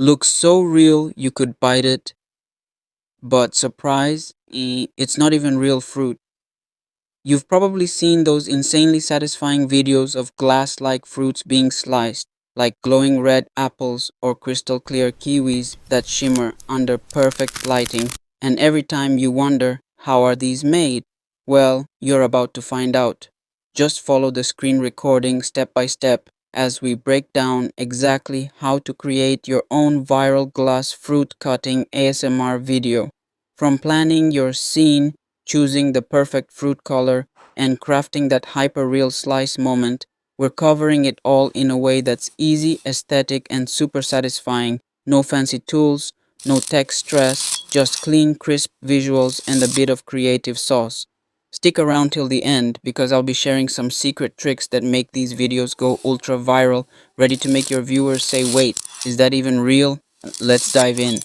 Looks so real you could bite it, but surprise, it's not even real fruit. You've probably seen those insanely satisfying videos of glass-like fruits being sliced, like glowing red apples or crystal clear kiwis that shimmer under perfect lighting, and every time you wonder, how are these made? Well, you're about to find out. Just follow the screen recording step by step as we break down exactly how to create your own viral glass fruit cutting ASMR video. From planning your scene, choosing the perfect fruit color, and crafting that hyper-real slice moment, we're covering it all in a way that's easy, aesthetic, and super satisfying. No fancy tools, no tech stress, just clean, crisp visuals and a bit of creative sauce. Stick around till the end because I'll be sharing some secret tricks that make these videos go ultra viral, ready to make your viewers say, wait, is that even real? Let's dive in.